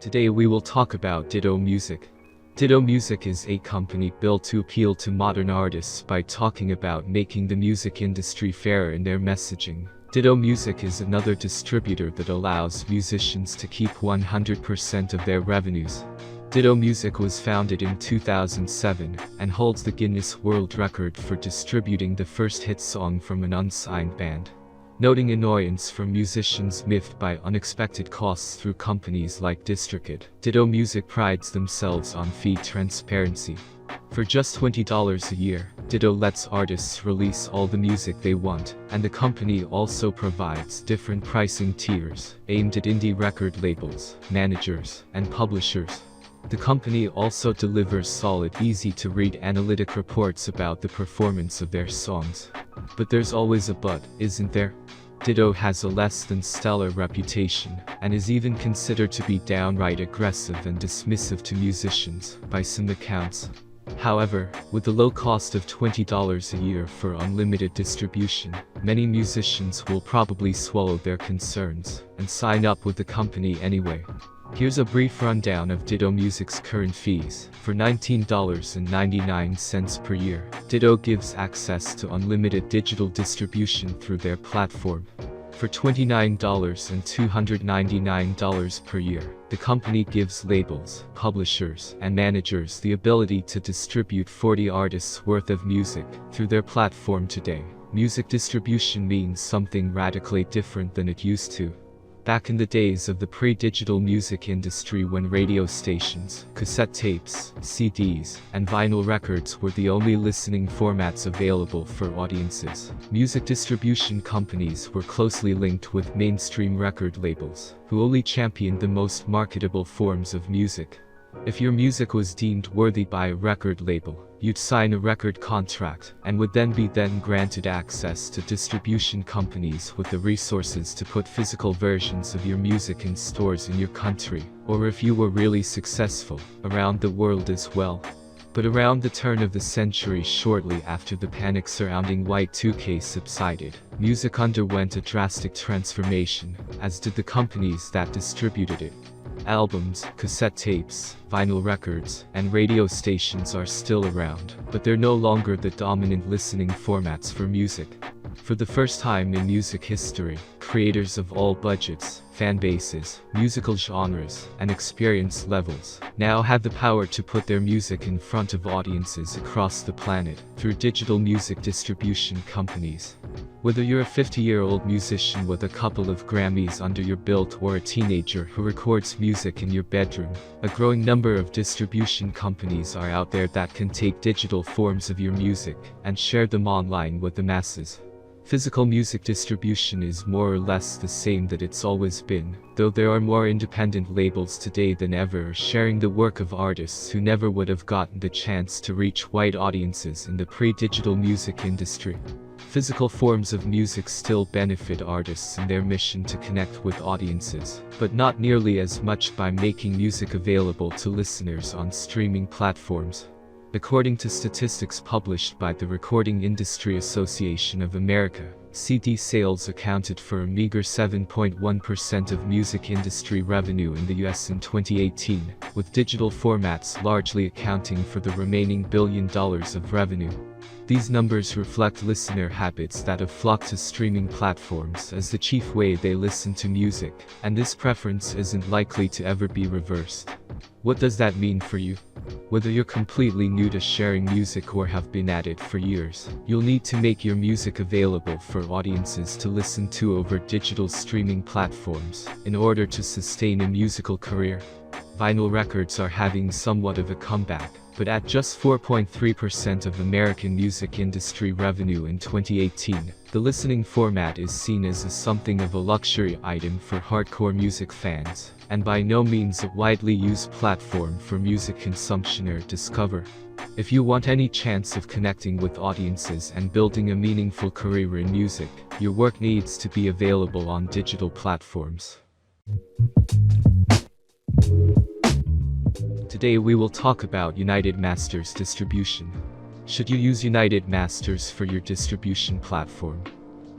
Today we will talk about Ditto Music. Ditto Music is a company built to appeal to modern artists by talking about making the music industry fair in their messaging. Ditto Music is another distributor that allows musicians to keep 100% of their revenues. Ditto Music was founded in 2007 and holds the Guinness World Record for distributing the first hit song from an unsigned band. Noting annoyance from musicians miffed by unexpected costs through companies like Distributors, Ditto Music prides themselves on fee transparency. For just $20 a year, Ditto lets artists release all the music they want, and the company also provides different pricing tiers aimed at indie record labels, managers, and publishers. The company also delivers solid, easy-to-read analytic reports about the performance of their songs. But there's always a but, isn't there? Ditto has a less than stellar reputation, and is even considered to be downright aggressive and dismissive to musicians, by some accounts. However, with the low cost of $20 a year for unlimited distribution, many musicians will probably swallow their concerns and sign up with the company anyway. Here's a brief rundown of Ditto Music's current fees. For $19.99 per year, Ditto gives access to unlimited digital distribution through their platform. For $29.299 per year, the company gives labels, publishers, and managers the ability to distribute 40 artists' worth of music through their platform today. Music distribution means something radically different than it used to. Back in the days of the pre-digital music industry, when radio stations, cassette tapes, CDs, and vinyl records were the only listening formats available for audiences, music distribution companies were closely linked with mainstream record labels, who only championed the most marketable forms of music. If your music was deemed worthy by a record label, you'd sign a record contract, and would then be granted access to distribution companies with the resources to put physical versions of your music in stores in your country, or if you were really successful, around the world as well. But around the turn of the century, shortly after the panic surrounding Y2K subsided, music underwent a drastic transformation, as did the companies that distributed it. Albums, cassette tapes, vinyl records, and radio stations are still around, but they're no longer the dominant listening formats for music. For the first time in music history, creators of all budgets, fan bases, musical genres, and experience levels now have the power to put their music in front of audiences across the planet through digital music distribution companies. Whether you're a 50-year-old musician with a couple of Grammys under your belt or a teenager who records music in your bedroom, a growing number of distribution companies are out there that can take digital forms of your music and share them online with the masses. Physical music distribution is more or less the same that it's always been, though there are more independent labels today than ever sharing the work of artists who never would have gotten the chance to reach wide audiences in the pre-digital music industry. Physical forms of music still benefit artists in their mission to connect with audiences, but not nearly as much by making music available to listeners on streaming platforms. According to statistics published by the Recording Industry Association of America, CD sales accounted for a meager 7.1% of music industry revenue in the US in 2018, with digital formats largely accounting for the remaining $1 billion of revenue. These numbers reflect listener habits that have flocked to streaming platforms as the chief way they listen to music, and this preference isn't likely to ever be reversed. What does that mean for you? Whether you're completely new to sharing music or have been at it for years, you'll need to make your music available for audiences to listen to over digital streaming platforms in order to sustain a musical career. Vinyl records are having somewhat of a comeback, but at just 4.3% of American music industry revenue in 2018, the listening format is seen as something of a luxury item for hardcore music fans, and by no means a widely used platform for music consumption or discover. If you want any chance of connecting with audiences and building a meaningful career in music, your work needs to be available on digital platforms. Today we will talk about United Masters distribution. Should you use United Masters for your distribution platform?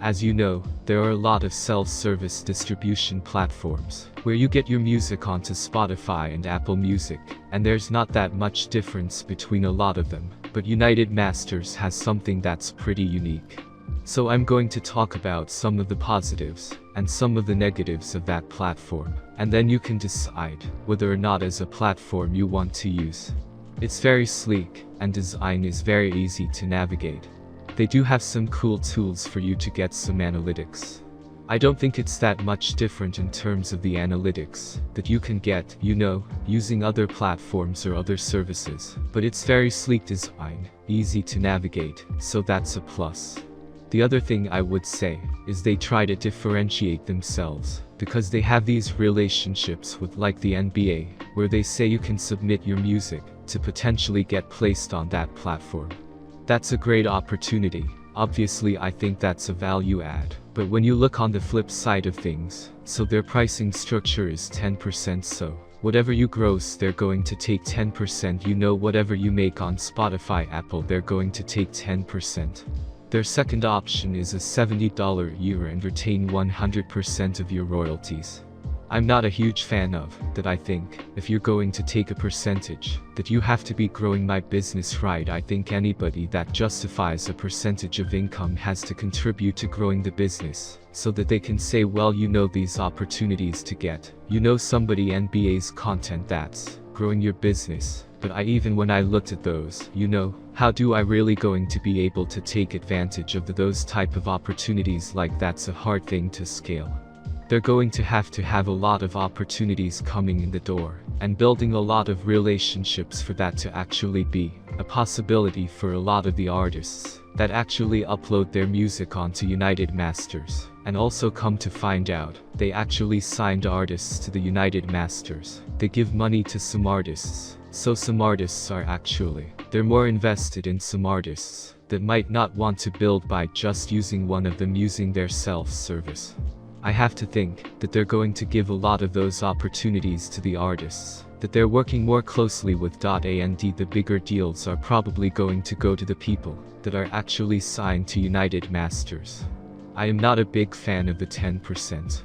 As you know, there are a lot of self-service distribution platforms, where you get your music onto Spotify and Apple Music, and there's not that much difference between a lot of them, but United Masters has something that's pretty unique. So I'm going to talk about some of the positives, and some of the negatives of that platform, and then you can decide whether or not as a platform you want to use. It's very sleek, and design is very easy to navigate. They do have some cool tools for you to get some analytics. I don't think it's that much different in terms of the analytics that you can get, using other platforms or other services, but it's very sleek design, easy to navigate, so that's a plus. The other thing I would say is they try to differentiate themselves, because they have these relationships with like the NBA, where they say you can submit your music to potentially get placed on that platform. That's a great opportunity. Obviously I think that's a value add, but when you look on the flip side of things, so their pricing structure is 10%, so whatever you gross they're going to take 10%, whatever you make on Spotify, Apple, they're going to take 10%. Their second option is a $70 a year and retain 100% of your royalties. I'm not a huge fan of that. I think if you're going to take a percentage, that you have to be growing my business right. I think anybody that justifies a percentage of income has to contribute to growing the business, so that they can say, well, these opportunities to get, somebody NBA's content that's growing your business. But even when I looked at those, how do I really going to be able to take advantage of those type of opportunities? Like, that's a hard thing to scale. They're going to have a lot of opportunities coming in the door, and building a lot of relationships for that to actually be a possibility for a lot of the artists that actually upload their music onto United Masters, and also come to find out, they actually signed artists to the United Masters. They give money to some artists, so some artists are they're more invested in some artists that might not want to build by just using one of them using their self-service. I have to think that they're going to give a lot of those opportunities to the artists, that they're working more closely with. And the bigger deals are probably going to go to the people that are actually signed to United Masters. I am not a big fan of the 10%.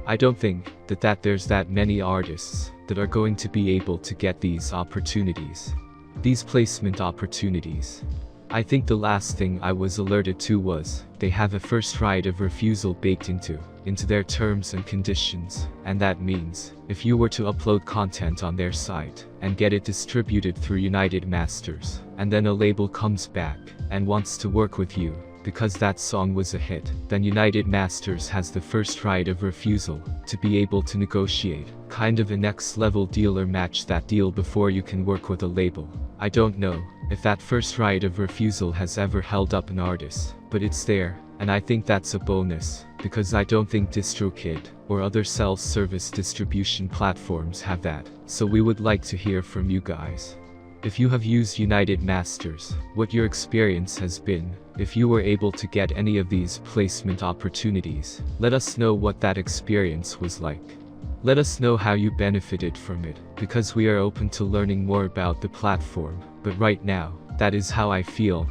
I don't think that there's that many artists that are going to be able to get these opportunities, these placement opportunities. I think the last thing I was alerted to was, they have a first right of refusal baked into their terms and conditions, and that means, if you were to upload content on their site, and get it distributed through United Masters, and then a label comes back, and wants to work with you, because that song was a hit, then United Masters has the first right of refusal, to be able to negotiate, kind of a next level deal or match that deal before you can work with a label. I don't know if that first right of refusal has ever held up an artist, but it's there, and I think that's a bonus, because I don't think DistroKid or other self-service distribution platforms have that. So we would like to hear from you guys. If you have used United Masters, what your experience has been, if you were able to get any of these placement opportunities, let us know what that experience was like. Let us know how you benefited from it, because we are open to learning more about the platform, but right now, that is how I feel.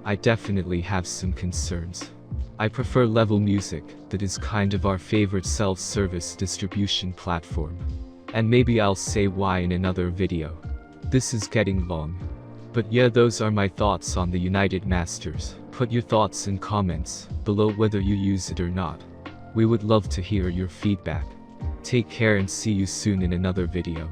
I definitely have some concerns. I prefer Level Music, that is kind of our favorite self-service distribution platform. And maybe I'll say why in another video. This is getting long. But yeah, those are my thoughts on the United Masters. Put your thoughts in comments below whether you use it or not. We would love to hear your feedback. Take care and see you soon in another video.